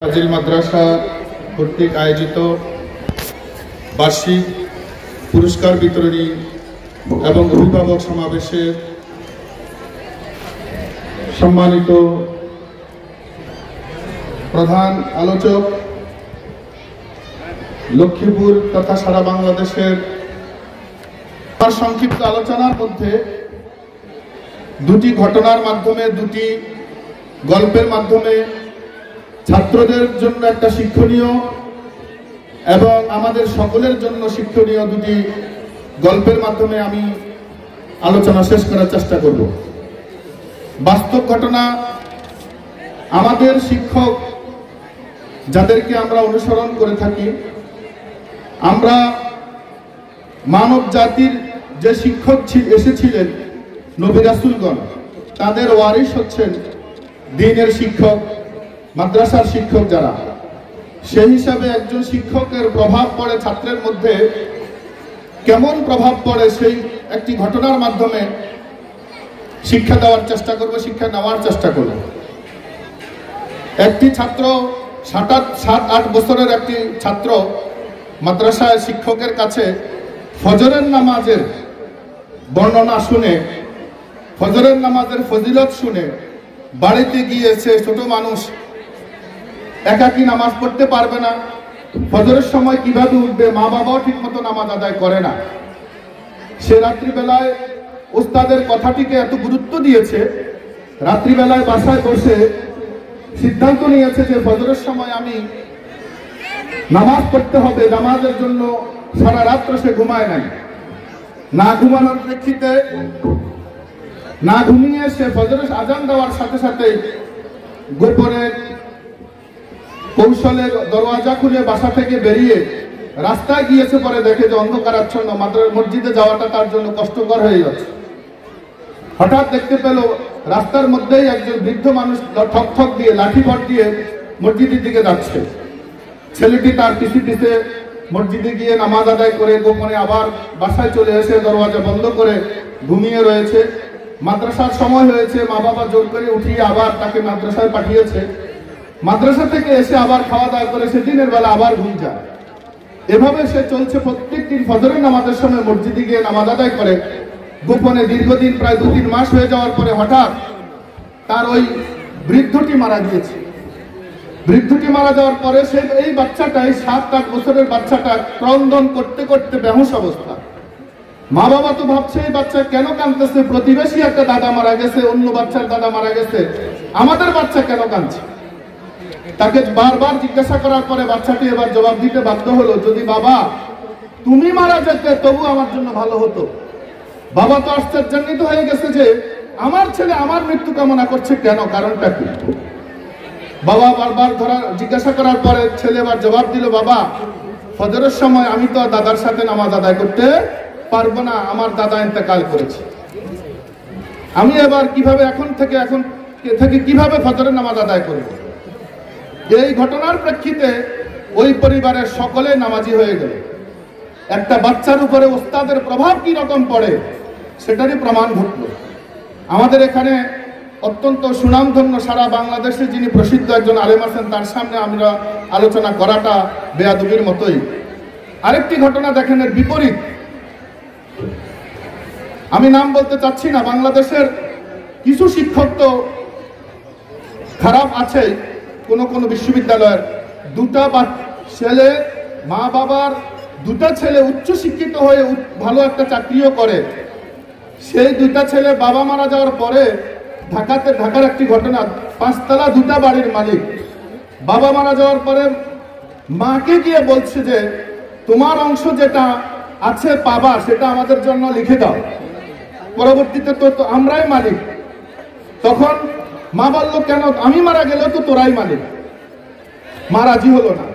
ফাজিল মাদ্রাসা কর্তৃক আয়োজিত বার্ষিক পুরস্কার বিতরণী এবং অভিভাবক সমাবেশের সম্মানিত প্রধান আলোচক, লক্ষ্মীপুর তথা সারা বাংলাদেশের সংক্ষিপ্ত আলোচনার মধ্যে দুটি ঘটনার মাধ্যমে, দুটি গল্পের মাধ্যমে ছাত্রদের জন্য একটা শিক্ষণীয় এবং আমাদের সকলের জন্য শিক্ষণীয় দুটি গল্পের মাধ্যমে আমি আলোচনা শেষ করার চেষ্টা করব। বাস্তব ঘটনা, আমাদের শিক্ষক যাদেরকে আমরা অনুসরণ করে থাকি, আমরা মানব জাতির যে শিক্ষক এসেছিলেন নবী রাসূলগণ, তাদের ওয়ারিস হচ্ছেন দ্বীনের শিক্ষক, মাদ্রাসার শিক্ষক যারা। সেই হিসাবে একজন শিক্ষকের প্রভাব পড়ে ছাত্রের মধ্যে, কেমন প্রভাব পড়ে সেই একটি ঘটনার মাধ্যমে শিক্ষা দেওয়ার চেষ্টা করব, শিক্ষা নেওয়ার চেষ্টা করব। একটি ছাত্র 7-8 বছরের একটি ছাত্র মাদ্রাসায় শিক্ষকের কাছে ফজরের নামাজের বর্ণনা শুনে, ফজরের নামাজের ফজিলত শুনে বাড়িতে গিয়েছে। ছোট মানুষ, একাকী নামাজ পড়তে পারবে না, ফজরের সময় কিভাবে উঠবে, মা বাবাও ঠিক মতো নামাজ আদায় করে না। সে রাত্রিবেলায় উস্তাদের কথাটিকে এত গুরুত্ব দিয়েছে, রাত্রিবেলায় বাসায় বসে সিদ্ধান্ত নিয়েছে যে ফজরের সময় আমি নামাজ পড়তে হবে। নামাজের জন্য সারা রাত্র সে ঘুমায় নাই। না ঘুমানোর প্রেক্ষিতে, না ঘুমিয়ে সে ফজরের আজান দেওয়ার সাথে সাথে গোপনে কৌশলে দরওয়াজা খুলে বাসা থেকে বেরিয়ে রাস্তায় গিয়েছে। পরে দেখে যে অন্ধকারাচ্ছন্ন মসজিদে যাওয়াটা তার জন্য কষ্টকর হয়ে যাচ্ছে। হঠাৎ দেখতে পেল রাস্তার মধ্যেই একজন বৃদ্ধ মানুষ ঠক ঠক দিয়ে, লাঠি ভর দিয়ে মসজিদের দিকে যাচ্ছে। ছেলেটি তার পিছে পিছে মসজিদে গিয়ে নামাজ আদায় করে গোপনে আবার বাসায় চলে এসে দরওয়াজা বন্ধ করে ঘুমিয়ে রয়েছে। মাদ্রাসার সময় হয়েছে, মা বাবা জোর করে উঠিয়ে আবার তাকে মাদ্রাসায় পাঠিয়েছে। মাদ্রাসা থেকে এসে আবার খাওয়া দাওয়া করে সে দিনের বেলা আবার ঘুম যায়। এভাবে সে চলছে। প্রত্যেক দিন ফজরের নামাজের সময় মসজিদে গিয়ে নামাজ আদায় করে গোপনে দীর্ঘদিন, প্রায় 2-3 মাস হয়ে যাওয়ার পরে হঠাৎ তার ওই বৃদ্ধটি মারা গিয়েছে। বৃদ্ধটি মারা যাওয়ার পরে সে এই বাচ্চাটাই, 7-8 বছরের বাচ্চাটা ক্রন্দন করতে করতে বেহুশ অবস্থা। মা বাবা তো ভাবছে এই বাচ্চা কেন কাঁদতেছে, প্রতিবেশী একটা দাদা মারা গেছে, অন্য বাচ্চার দাদা মারা গেছে, আমাদের বাচ্চা কেন কাঁদছে। তাকে বারবার জিজ্ঞাসা করার পরে বাচ্চাটি এবার জবাব দিতে বাধ্য হলো, যদি বাবা তুমি মারা যেতে তবু আমার জন্য ভালো হতো। বাবা তো আশ্চর্যান্বিত হয়ে গেছে যে আমার ছেলে আমার মৃত্যু কামনা করছে, কেন, কারণটা কি। বাবা বারবার জিজ্ঞাসা করার পরে ছেলে এবার জবাব দিল, বাবা ফজরের সময় আমি তো দাদার সাথে নামাজ আদায় করতে পারবো না, আমার দাদা ইন্তেকাল করেছে। আমি এবার কিভাবে এখন থেকে কিভাবে ফজরের নামাজ আদায় করব। এই ঘটনার প্রেক্ষিতে ওই পরিবারের সকলে নামাজি হয়ে গেল। একটা বাচ্চার উপরে ওস্তাদের প্রভাব কি রকম পড়ে সেটারই প্রমাণ ঘটল। আমাদের এখানে অত্যন্ত সুনামধন্য, সারা বাংলাদেশে যিনি প্রসিদ্ধ একজন আলেম আছেন, তার সামনে আমরা আলোচনা করাটা বেয়াদবির মতোই। আরেকটি ঘটনা দেখেন এর বিপরীত। আমি নাম বলতে চাচ্ছি না, বাংলাদেশের কিছু শিক্ষক তো খারাপ আছে। কোন বিশ্ববিদ্যালয়ের 2টা ছেলে, মা বাবার 2টা ছেলে উচ্চ শিক্ষিত হয়ে ভালো একটা চাকরিও করে। সেই 2টা ছেলে বাবা মারা যাওয়ার পরে ঢাকার একটি ঘটনা, 5তলা 2টা বাড়ির মালিক বাবা মারা যাওয়ার পরে মাকে গিয়ে বলছে যে তোমার অংশ যেটা আছে পাবা সেটা আমাদের জন্য লিখে দাও, পরবর্তীতে তো আমরাই মালিক। তখন মা বলল, কেন, আমি মারা গেলেও তো তোরাই মালিক। মা রাজি হলো না।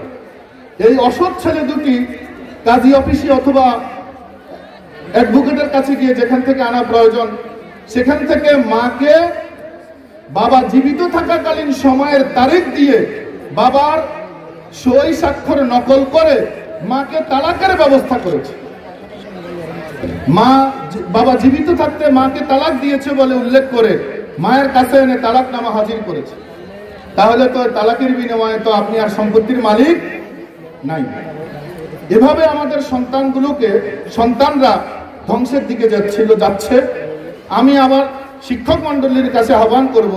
এই অসৎ ছেলে দুটি কাজী অফিসে অথবা অ্যাডভোকেটের কাছে গিয়ে যেখান থেকে আনা প্রয়োজন সেখান থেকে মাকে বাবা জীবিত থাকাকালীন সময়ের তারিখ দিয়ে বাবার সই স্বাক্ষর নকল করে মাকে তালাকের ব্যবস্থা করেছে। বাবা জীবিত থাকতে মাকে তালাক দিয়েছে বলে উল্লেখ করে মায়ের কাছে এনে তালাকনামা হাজির করেছে। তাহলে তো তালাকের বিনিময়ে তো আপনি আর সম্পত্তির মালিক নাই। এভাবে আমাদের সন্তানরা ধ্বংসের দিকে যাচ্ছে। আমি আবার শিক্ষক মন্ডলীর কাছে আহ্বান করব,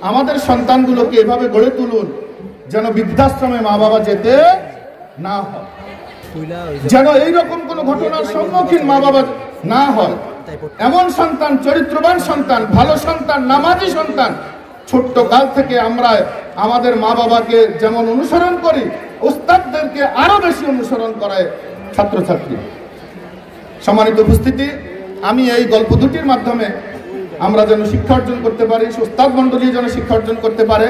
আমাদের সন্তানগুলোকে এভাবে গড়ে তুলুন যেন বৃদ্ধাশ্রমে মা বাবা যেতে না হয়, যেন এইরকম কোন ঘটনার সম্মুখীন মা বাবা না হয়। এমন সন্তান, চরিত্রবান সন্তান, ভালো সন্তান, নামাজি সন্তান ছোট্ট কাল থেকে আমরা আমাদের মা বাবাকে যেমন অনুসরণ করি, উস্তাদদেরকে আরো বেশি অনুসরণ করায় ছাত্রছাত্রী। সম্মানিত উপস্থিতি, আমি এই গল্প দুটির মাধ্যমে আমরা যেন শিক্ষা অর্জন করতে পারি, উস্তাদ মন্ডলী যেন শিক্ষা অর্জন করতে পারে,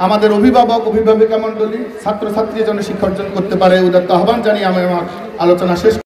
আমাদের অভিভাবক অভিভাবিকা মন্ডলী ছাত্রছাত্রী যেন শিক্ষা অর্জন করতে পারে, উদাত্ত আহ্বান জানিয়ে আমি আমার আলোচনা শেষ